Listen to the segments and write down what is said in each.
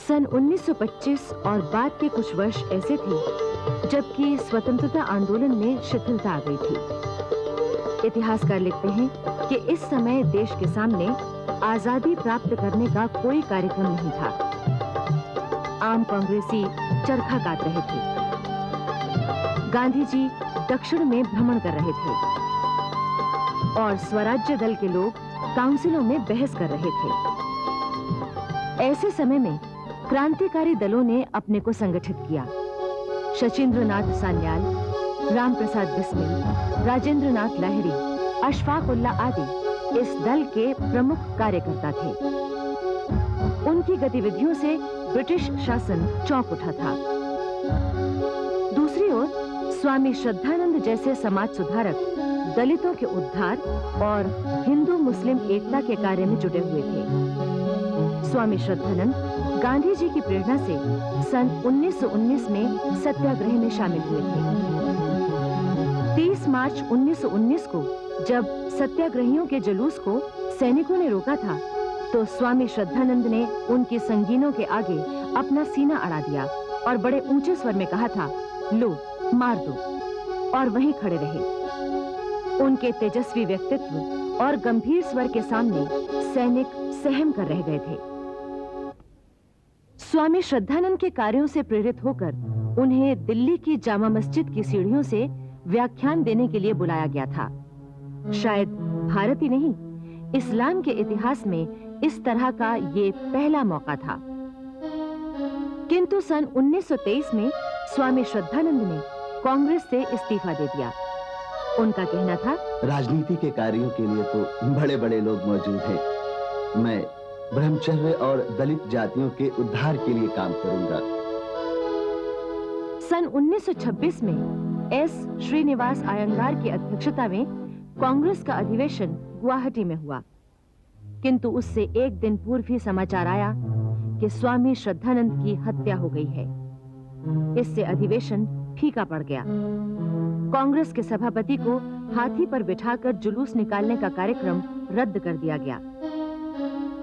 सन 1925 और बाद के कुछ वर्ष ऐसे थे जबकि स्वतंत्रता आंदोलन में शिथिलता आ गई थी। इतिहासकार लिखते हैं कि इस समय देश के सामने आजादी प्राप्त करने का कोई कार्यक्रम नहीं था। आम कांग्रेसी चरखा काट रहे थे, गांधी जी दक्षिण में भ्रमण कर रहे थे और स्वराज्य दल के लोग काउंसिलों में बहस कर रहे थे। ऐसे समय में क्रांतिकारी दलों ने अपने को संगठित किया। शचीन्द्र नाथ सान्याल, राम प्रसाद बिस्मिल, राजेंद्र नाथ लाहिड़ी, अशफाक उल्लाह आदि इस दल के प्रमुख कार्यकर्ता थे। उनकी गतिविधियों से ब्रिटिश शासन चौंक उठा था। दूसरी ओर स्वामी श्रद्धानंद जैसे समाज सुधारक दलितों के उद्धार और हिंदू मुस्लिम एकता के कार्य में जुटे हुए थे। स्वामी श्रद्धानंद गांधी जी की प्रेरणा से सन 1919 में सत्याग्रह में शामिल हुए थे। 30 मार्च 1919 को जब सत्याग्रहियों के जुलूस को सैनिकों ने रोका था, तो स्वामी श्रद्धानंद ने उनकी संगीनों के आगे अपना सीना अड़ा दिया और बड़े ऊंचे स्वर में कहा था, लो मार दो, और वहीं खड़े रहे। उनके तेजस्वी व्यक्तित्व और गंभीर स्वर के सामने सैनिक सहम कर रह गए थे। स्वामी श्रद्धानंद के कार्यों से प्रेरित होकर उन्हें दिल्ली की जामा मस्जिद की सीढ़ियों से व्याख्यान देने के लिए बुलाया गया था। शायद भारत ही नहीं, इस्लाम के इतिहास में इस तरह का ये पहला मौका था। किंतु सन 1923 में स्वामी श्रद्धानंद ने कांग्रेस से इस्तीफा दे दिया। उनका कहना था, राजनीति के कार्यों के लिए तो बड़े-बड़े लोग मौजूद हैं। मैं ब्रह्मचर्य और दलित जातियों के उद्धार के लिए काम करूंगा। सन 1926 में एस श्रीनिवास अयंगार की अध्यक्षता में कांग्रेस का अधिवेशन गुवाहाटी में हुआ। किंतु उससे एक दिन पूर्व ही समाचार आया कि स्वामी श्रद्धानंद की हत्या हो गई है। इससे अधिवेशन फीका पड़ गया। कांग्रेस के सभापति को हाथी पर बिठाकर जुलूस निकालने का कार्यक्रम रद्द कर दिया गया।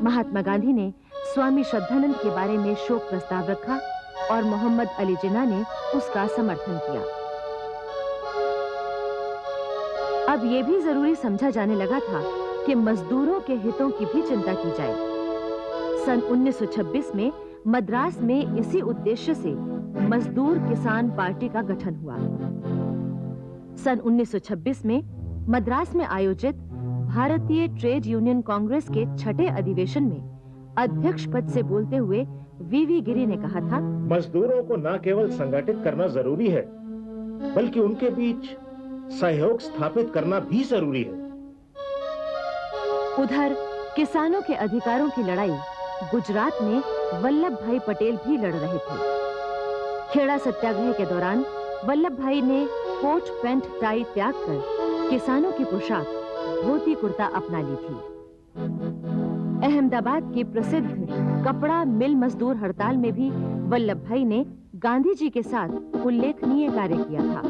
महात्मा गांधी ने स्वामी श्रद्धानंद के बारे में शोक प्रस्ताव रखा और मोहम्मद अली जिन्ना ने उसका समर्थन किया। अब यह भी जरूरी समझा जाने लगा था कि मजदूरों के हितों की भी चिंता की जाए। सन 1926 में मद्रास में इसी उद्देश्य से मजदूर किसान पार्टी का गठन हुआ। सन 1926 में मद्रास में आयोजित भारतीय ट्रेड यूनियन कांग्रेस के छठे अधिवेशन में अध्यक्ष पद से बोलते हुए वीवी गिरी ने कहा था, मजदूरों को न केवल संगठित करना जरूरी है, बल्कि उनके बीच सहयोग स्थापित करना भी जरूरी है। उधर किसानों के अधिकारों की लड़ाई गुजरात में वल्लभ भाई पटेल भी लड़ रहे थे। खेड़ा सत्याग्रह के दौरान वल्लभ भाई ने कोट पैंट टाई त्याग कर किसानों की पोशाक धोती कुर्ता अपना ली थी। अहमदाबाद की प्रसिद्ध कपड़ा मिल मजदूर हड़ताल में भी वल्लभ भाई ने गांधी जी के साथ उल्लेखनीय कार्य किया था।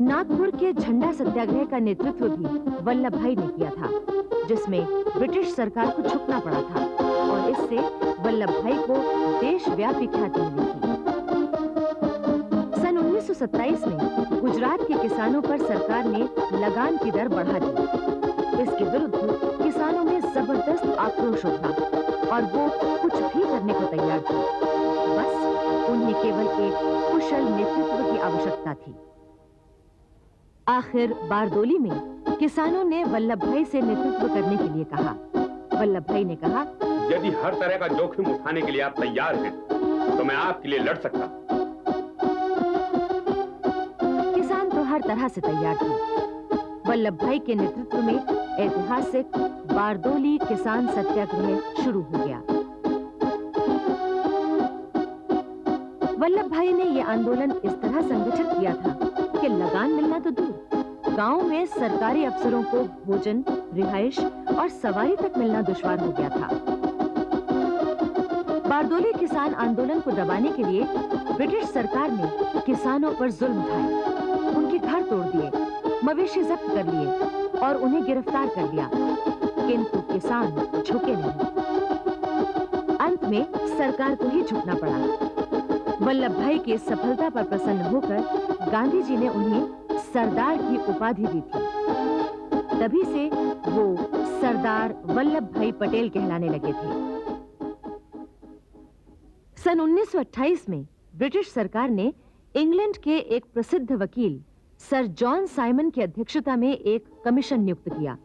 नागपुर के झंडा सत्याग्रह का नेतृत्व भी वल्लभ भाई ने किया था, जिसमें ब्रिटिश सरकार को झुकना पड़ा था और इससे वल्लभ भाई को देशव्यापी ख्याति मिली थी। सन 1927 में गुजरात के किसानों पर सरकार ने लगान की दर बढ़ा दी। इसके विरुद्ध किसानों में जबरदस्त आक्रोश उठा और वो कुछ भी करने को तैयार थे। बस उन्हें केवल एक कुशल नेतृत्व की आवश्यकता थी। आखिर बारदोली में किसानों ने वल्लभ भाई से नेतृत्व करने के लिए कहा। वल्लभ भाई ने कहा, यदि हर तरह का जोखिम उठाने के लिए आप तैयार हैं, तो मैं आपके लिए लड़ सकता। किसान तो हर तरह से तैयार थे। वल्लभ भाई के नेतृत्व में ऐतिहासिक बारदोली किसान सत्याग्रह शुरू हो गया। वल्लभ भाई ने यह आंदोलन इस तरह संगठित किया था कि लगान मिलना तो दूर, गांव में सरकारी अफसरों को भोजन, रिहाइश और सवारी तक मिलना दुश्वार हो गया था। बारदोली किसान आंदोलन को दबाने के लिए ब्रिटिश सरकार ने किसानों पर जुल्म ढाए, उनके घर तोड़ दिए, मवेशी जब्त कर लिए और उन्हें गिरफ्तार कर लिया, किंतु किसान झुके नहीं। अंत में सरकार को ही झुकना पड़ा। वल्लभ भाई की इस सफलता पर प्रसन्न होकर गांधी जी ने उन्हें सरदार की उपाधि दी थी। तभी से वो सरदार वल्लभ भाई पटेल कहलाने लगे थे। सन 1928 में ब्रिटिश सरकार ने इंग्लैंड के एक प्रसिद्ध वकील सर जॉन साइमन की अध्यक्षता में एक कमीशन नियुक्त किया।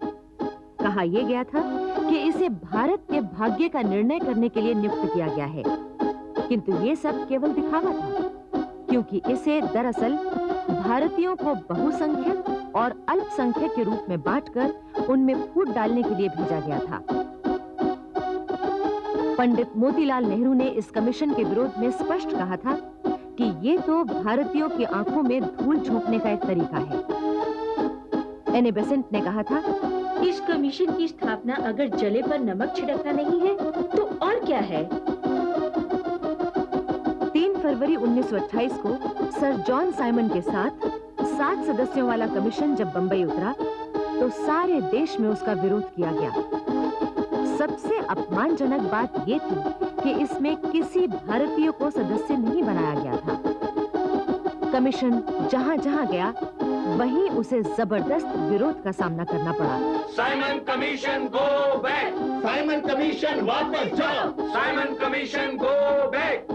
कहा यह गया था कि इसे भारत के भाग्य का निर्णय करने के लिए नियुक्त किया गया है, किंतु ये सब केवल दिखावा था, क्योंकि इसे दरअसल भारतीयों को बहुसंख्यक और अल्पसंख्यक के रूप में बांटकर उनमें फूट डालने के लिए भेजा गया था। पंडित मोतीलाल नेहरू ने इस कमीशन के विरोध में स्पष्ट कहा था कि ये तो भारतीयों की आंखों में धूल झोंकने का एक तरीका है। एने बेसेंट ने कहा था, इस कमीशन की स्थापना अगर जले पर नमक छिड़कना नहीं है तो और क्या है। 3 फरवरी 1928 को सर जॉन साइमन के साथ 7 सदस्यों वाला कमीशन जब बंबई उतरा तो सारे देश में उसका विरोध किया गया। सबसे अपमानजनक बात यह थी कि इसमें किसी भारतीय को सदस्य नहीं बनाया गया था। कमीशन जहां-जहां गया वहीं उसे जबरदस्त विरोध का सामना करना पड़ा। Simon commission go back, Simon commission वापस जाओ, Simon commission go back.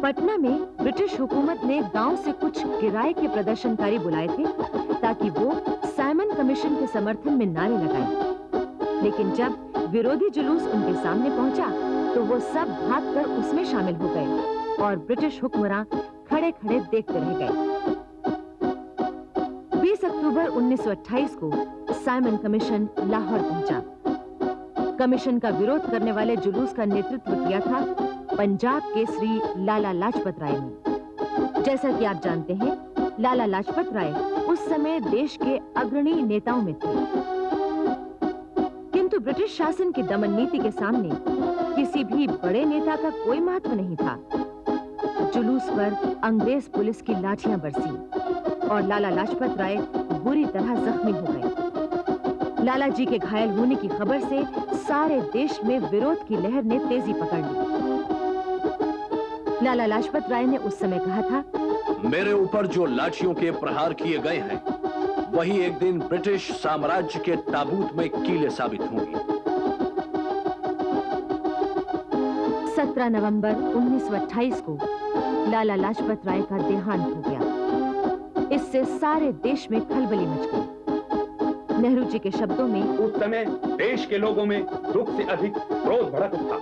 Patna में ब्रिटिश हुकूमत ने गांव से कुछ किराए के प्रदर्शनकारी बुलाए थे ताकि वो साइमन कमीशन के समर्थन में नारे लगाएं। लेकिन जब विरोधी जुलूस उनके सामने पहुंचा तो वो सब भागकर उसमें शामिल हो गए और ब्रिटिश हुक्मरान खड़े-खड़े देखते रह गए। 20 अक्टूबर 1928 को साइमन कमीशन लाहौर पहुंचा। कमीशन का विरोध करने वाले जुलूस का नेतृत्व किया था पंजाब के श्री लाला लाजपत राय ने। जैसा कि आप जानते हैं, लाला लाजपत राय उस समय देश के अग्रणी नेताओं में थे, किंतु ब्रिटिश शासन की दमन नीति के सामने किसी भी बड़े नेता का कोई महत्व नहीं था। जुलूस पर अंग्रेज पुलिस की लाठियां बरसी और लाला लाजपत राय बुरी तरह जख्मी हो गए। लाला जी के घायल होने की खबर से सारे देश में विरोध की लहर ने तेजी पकड़ ली। लाला लाजपत राय ने उस समय कहा था, मेरे ऊपर जो लाठियों के प्रहार किए गए हैं वही एक दिन ब्रिटिश साम्राज्य के ताबूत में कीले साबित होंगी। 17 नवंबर 1928 को लाला लाजपत राय का देहांत हो गया। इससे सारे देश में खलबली मच गई। नेहरू जी के शब्दों में, उस समय देश के लोगों में दुख से अधिक क्रोध भड़क उठा।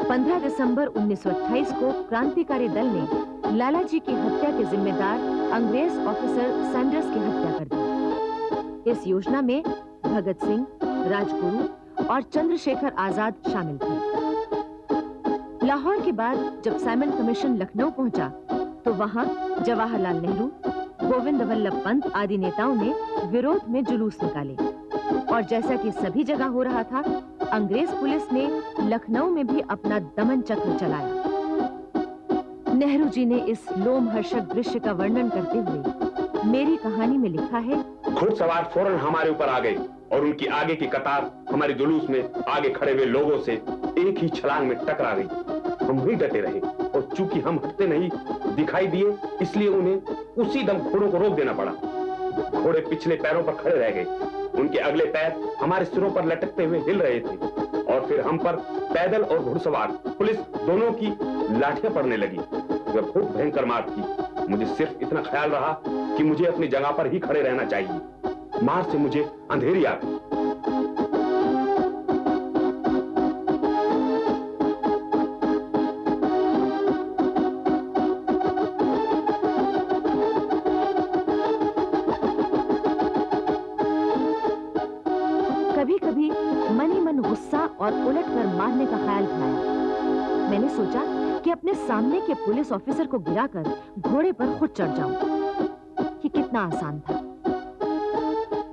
15 दिसंबर 1928 को क्रांतिकारी दल ने लाला जी की हत्या के जिम्मेदार अंग्रेज ऑफिसर सैंडर्स की हत्या कर दी। इस योजना में भगत सिंह, राजगुरु और चंद्रशेखर आजाद शामिल थे। लाहौर के बाद जब साइमन कमीशन लखनऊ पहुंचा तो वहां जवाहरलाल नेहरू, गोविंद वल्लभ पंत आदि नेताओं ने विरोध में जुलूस निकाले और जैसा कि सभी जगह हो रहा था, अंग्रेज पुलिस ने लखनऊ में भी अपना दमन चक्र चलाया। नेहरू जी ने इस लोमहर्षक दृश्य का वर्णन करते हुए मेरी कहानी में लिखा है, घुड़सवार फौरन हमारे ऊपर आ गए और उनकी आगे की कतार हमारे जुलूस में आगे खड़े हुए लोगों से एक ही छलांग में टकरा गई। हम भी डटे रहे और चूंकि हम हटते नहीं दिखाई दिए, इसलिए उन्हें उसी दम घोड़ों को रोक देना पड़ा। घोड़े पिछले पैरों पर खड़े रह गए, उनके अगले पैर हमारे सिरों पर लटकते हुए हिल रहे थे और फिर हम पर पैदल और घुड़सवार पुलिस दोनों की लाठियां पड़ने लगी। वह बहुत भयंकर मार थी। मुझे सिर्फ इतना ख्याल रहा कि मुझे अपनी जगह पर ही खड़े रहना चाहिए। मार से मुझे अंधेरी आ गई। कभी-कभी मन ही मन गुस्सा और उलटकर मारने का ख्याल आया। मैंने सोचा कि अपने सामने के पुलिस ऑफिसर को गिराकर घोड़े पर खुद चढ़ जाऊं। ये कितना आसान था,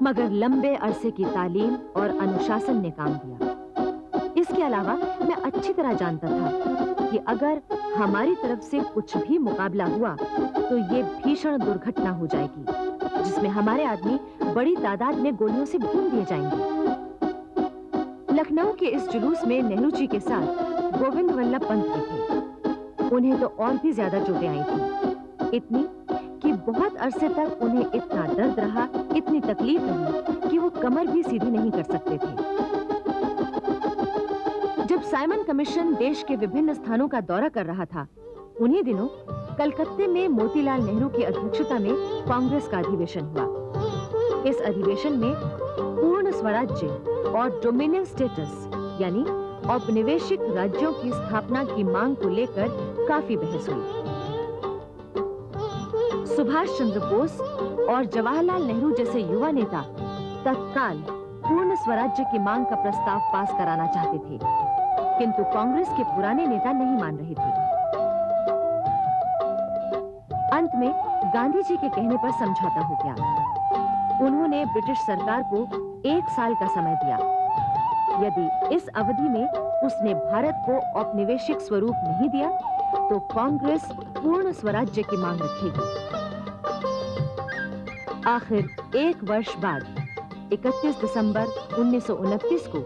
मगर लंबे अरसे की तालीम और अनुशासन ने काम दिया। इसके अलावा मैं अच्छी तरह जानता था कि अगर हमारी तरफ से कुछ भी मुकाबला हुआ तो ये भीषण दुर्घटना हो जाएगी, जिसमें हमारे आदमी बड़ी तादाद में गोलियों से भून दिए जाएंगे। लखनऊ के इस जुलूस में नेहरू जी के साथ गोविंद वल्लभ पंत भी थे। उन्हें तो और भी ज्यादा चोटें आई थी, इतनी कि बहुत अरसे तक उन्हें इतना दर्द रहा, इतनी तकलीफ रही कि वो कमर भी सीधी नहीं कर सकते थे। जब साइमन कमीशन देश के विभिन्न स्थानों का दौरा कर रहा था, उन्हीं दिनों कलकत्ते में मोतीलाल नेहरू की अध्यक्षता में कांग्रेस का अधिवेशन हुआ। इस अधिवेशन में पूर्ण स्वराज्य और डोमिनियन स्टेटस यानी औपनिवेशिक राज्यों की स्थापना की मांग को लेकर काफी बहस हुई। सुभाष चंद्र बोस और जवाहरलाल नेहरू जैसे युवा नेता तत्काल पूर्ण स्वराज्य की मांग का प्रस्ताव पास कराना चाहते थे, किंतु कांग्रेस के पुराने नेता नहीं मान रहे थे। अंत में गांधी जी के कहने पर समझौता हो गया। उन्होंने ब्रिटिश सरकार को 1 साल का समय दिया। यदि इस अवधि में उसने भारत को औपनिवेशिक स्वरूप नहीं दिया तो कांग्रेस पूर्ण स्वराज्य की मांग रखेगी। आखिर 1 वर्ष बाद 31 दिसंबर 1929 को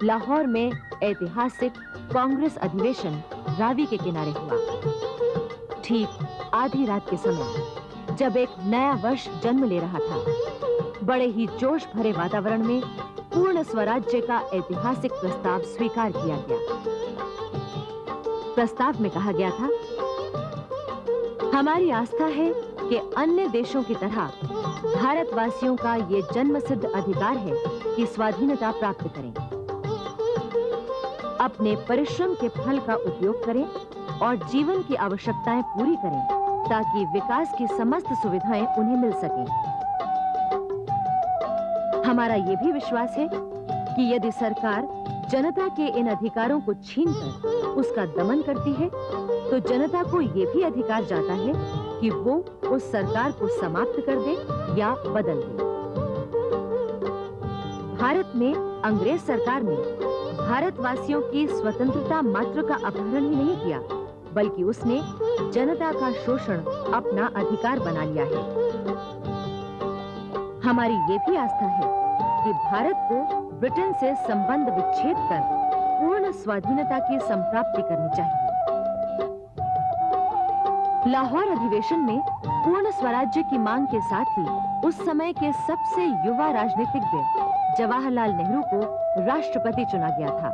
लाहौर में ऐतिहासिक कांग्रेस अधिवेशन रावी के किनारे हुआ। ठीक आधी रात के समय, जब एक नया वर्ष जन्म ले रहा था, बड़े ही जोश भरे वातावरण में पूर्ण स्वराज्य का ऐतिहासिक प्रस्ताव स्वीकार किया गया। प्रस्ताव में कहा गया था, हमारी आस्था है कि अन्य देशों की तरह भारतवासियों का ये जन्मसिद्ध अधिकार है कि स्वाधीनता प्राप्त करें, अपने परिश्रम के फल का उपयोग करें और जीवन की आवश्यकताएं पूरी करें ताकि विकास की समस्त सुविधाएं उन्हें मिल सकें। हमारा ये भी विश्वास है कि यदि सरकार जनता के इन अधिकारों को छीनकर उसका दमन करती है तो जनता को ये भी अधिकार जाता है कि वो उस सरकार को समाप्त कर दे या बदल दे। भारत में अंग्रेज सरकार ने भारतवासियों की स्वतंत्रता मात्र का अपहरण ही नहीं किया, बल्कि उसने जनता का शोषण अपना अधिकार बना लिया है। हमारी ये भी आस्था है कि भारत को ब्रिटेन से संबंध विच्छेद कर पूर्ण स्वाधीनता की संप्राप्ति करनी चाहिए। लाहौर अधिवेशन में पूर्ण स्वराज्य की मांग के साथ ही उस समय के सबसे युवा राजनीतिज्ञ जवाहरलाल नेहरू को राष्ट्रपति चुना गया था।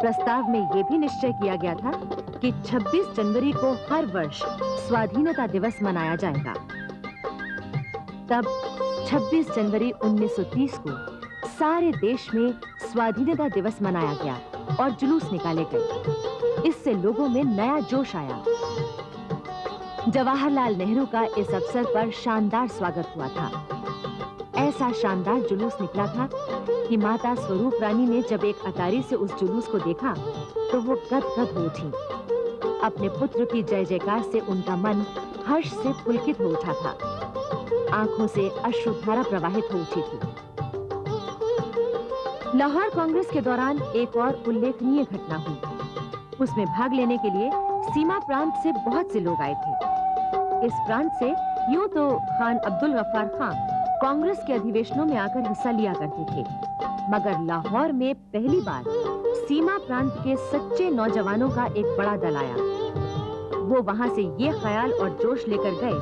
प्रस्ताव में यह भी निश्चय किया गया था कि 26 जनवरी को हर वर्ष स्वाधीनता दिवस मनाया जाएगा। तब 26 जनवरी 1930 को सारे देश में स्वाधीनता दिवस मनाया गया और जुलूस निकाले गए। इससे लोगों में नया जोश आया। जवाहरलाल नेहरू का इस अवसर पर शानदार स्वागत हुआ था। ऐसा शानदार जुलूस निकला था कि माता स्वरूप रानी ने जब एक अटारी से उस जुलूस को देखा तो वो गदगद हो उठी। अपने पुत्र की जय जयकार से उनका मन हर्ष से पुलकित हो उठा था। आंखों से अश्रुधारा प्रवाहित हो उठी थी। लाहौर कांग्रेस के दौरान एक और उल्लेखनीय घटना हुई। उसमें भाग लेने के लिए सीमा प्रांत से बहुत से लोग आए थे। इस प्रांत से यूं तो खान अब्दुल गफ्फार खान कांग्रेस के अधिवेशनों में आकर हिस्सा लिया करते थे, मगर लाहौर में पहली बार सीमा प्रांत के सच्चे नौजवानों का एक बड़ा दल आया। वो वहां से ये ख्याल और जोश लेकर गए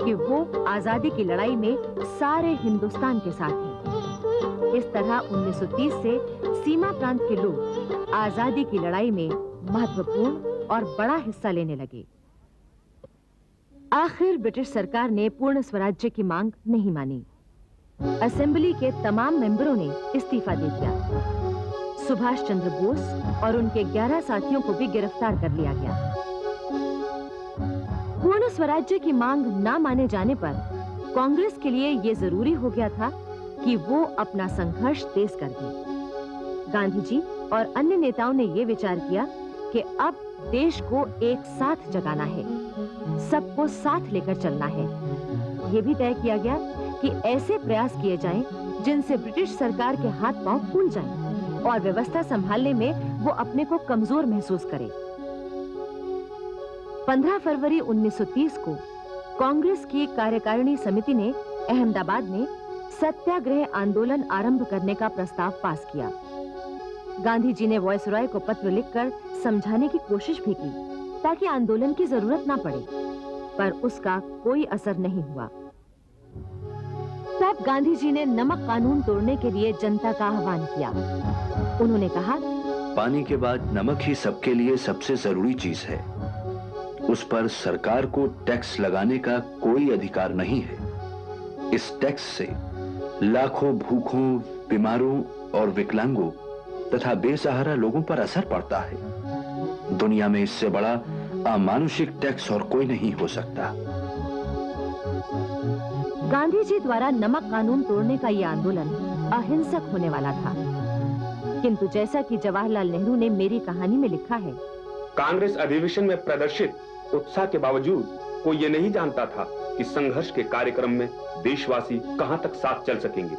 कि वो आजादी की लड़ाई में सारे हिंदुस्तान के साथ हैं। इस तरह 1930 से सीमा प्रांत के लोग आजादी की लड़ाई में महत्वपूर्ण और बड़ा हिस्सा लेने लगे। आखिर ब्रिटिश सरकार ने पूर्ण स्वराज्य की मांग नहीं मानी। असेंबली के तमाम मेंबरों ने इस्तीफा दे दिया। सुभाष चंद्र बोस और उनके 11 साथियों को भी गिरफ्तार कर लिया गया। पूर्ण स्वराज्य की मांग न माने जाने पर कांग्रेस के लिए यह जरूरी हो गया था कि वो अपना संघर्ष तेज कर दे। गांधी जी और अन्य नेताओं ने यह विचार किया कि अब देश को एक साथ जगाना है, सबको साथ लेकर चलना है। यह भी तय किया गया कि ऐसे प्रयास किए जाएं जिनसे ब्रिटिश सरकार के हाथ पांव फूल जाएं और व्यवस्था संभालने में वो अपने को कमजोर महसूस करे। 15 फरवरी 1930 को कांग्रेस की कार्यकारिणी समिति ने अहमदाबाद में सत्याग्रह आंदोलन आरंभ करने का प्रस्ताव पास किया। गांधी जी ने वॉयसरॉय को पत्र लिखकर समझाने की कोशिश भी की ताकि आंदोलन की जरूरत ना पड़े, पर उसका कोई असर नहीं हुआ। तब गांधी जी ने नमक कानून तोड़ने के लिए जनता का आह्वान किया। उन्होंने कहा, पानी के बाद नमक ही सबके लिए सबसे जरूरी चीज है। उस पर सरकार को टैक्स लगाने का कोई अधिकार नहीं है। इस टैक्स से लाखों भूखों, बीमारों और विकलांगों तथा बेसहारा लोगों पर असर पड़ता है। दुनिया में इससे बड़ा अमानुषिक टैक्स और कोई नहीं हो सकता। गांधी जी द्वारा नमक कानून तोड़ने का यह आंदोलन अहिंसक होने वाला था, किंतु जैसा कि जवाहरलाल नेहरू ने मेरी कहानी में लिखा है, कांग्रेस अधिवेशन में प्रदर्शित उत्साह के बावजूद कोई ये नहीं जानता था कि संघर्ष के कार्यक्रम में देशवासी कहां तक साथ चल सकेंगे।